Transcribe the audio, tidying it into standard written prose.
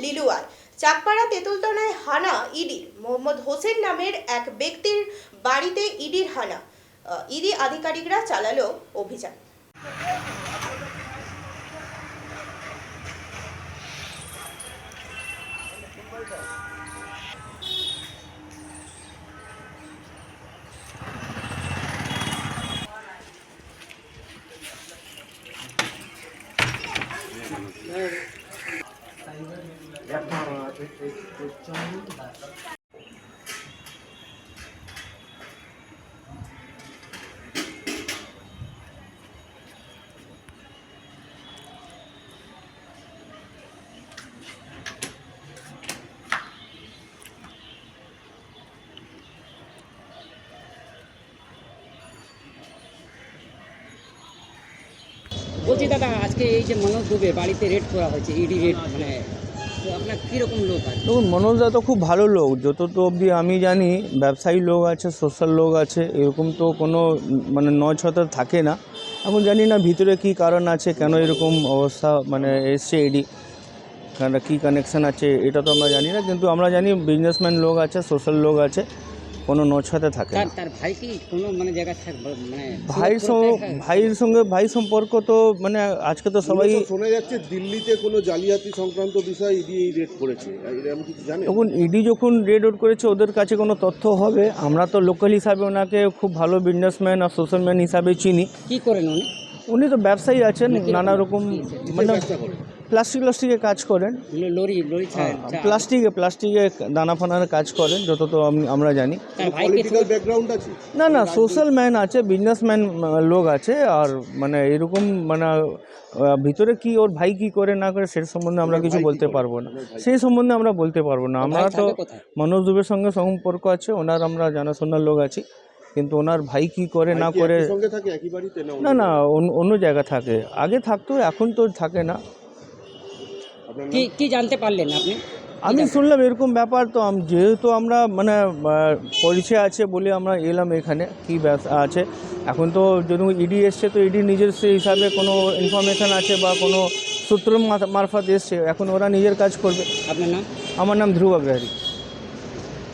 লিলুয়ার। চাকপাড়া তেঁতুলতলায় হানা ইডির। মোহাম্মদ হোসেন নামের এক ব্যক্তির বাড়িতে ইডির হানা। ইডি আধিকারিকরা চালালো অভিযান। বলছি দাদা, আজকে এই যে মনোজ দুবে বাড়িতে রেড করা হয়েছে, ইডি রেড, মানে তো আপনার কীরকম লোক আছে? দেখুন, মনোজদা তো খুব ভালো লোক, যতটা অবধি আমি জানি ব্যবসায়ী লোক আছে, সোশ্যাল লোক আছে, এরকম তো কোনো মানে নছতা থাকে না। এখন জানি না ভিতরে কি কারণ আছে, কেন এরকম অবস্থা মানে এসছে ইডি, কী কানেকশান আছে এটা তো আমরা জানি না, কিন্তু আমরা জানি বিজনেসম্যান লোক আছে, সোশ্যাল লোক আছে, কোনো নছতে থাকে না। তার ভাই কি কোনো মানে জায়গায় থাকবে, মানে ভাই সম্পর্ক তো মানে আজকে তো সবাই শোনা যাচ্ছে দিল্লিতে কোনো জালিয়াতি সংক্রান্ত বিষয় ইডি রেড করেছে, এরকম কিছু জানেন? এখন ইডি যখন রেড আউট করেছে ওদের কাছে কোনো তথ্য হবে। আমরা তো লোকাল হিসাবে ওনাকে খুব ভালো বিজনেসম্যান আর সোশ্যালম্যান হিসাবে চিনি। কী করেন উনি? উনি তো ব্যবসায়ী আছেন, নানা রকম মানে প্লাস্টিকের কাজ করেন, লরি প্লাস্টিকে দানা ফানার কাজ করেন, যত তো আমরা জানি। পলিটিক্যাল ব্যাকগ্রাউন্ড আছে? না সোশ্যাল ম্যান আছে, বিজনেসম্যান লোক আছে, আর মানে এরকম মানে ভিতরে কি ওর ভাই কি করে না করে সে সম্বন্ধে আমরা কিছু বলতে পারবো না, সেই সম্বন্ধে আমরা বলতে পারবো না। আমরা তো মনোজ দুবের সঙ্গে সম্পর্ক আছে, ওনার আমরা জানাশোনার লোক আছি, কিন্তু ওনার ভাই কি করে না করে না অন্য জায়গা থাকে, আগে থাকতো, এখন তো থাকে না। কি জানতে পারলেন আপনি? আমি শুনলাম এরকম ব্যাপার, তো যেহেতু আমরা মানে পরিচয় আছে বলে আমরা এলাম এখানে, কি আছে। এখন তো যদি ইডি এসছে তো ইডি নিজের সেই হিসাবে কোনো ইনফরমেশান আছে বা কোনো সূত্র মারফত এসছে, এখন ওরা নিজের কাজ করবে। আপনার নাম? আমার নাম ধ্রুব আগ্রহারি।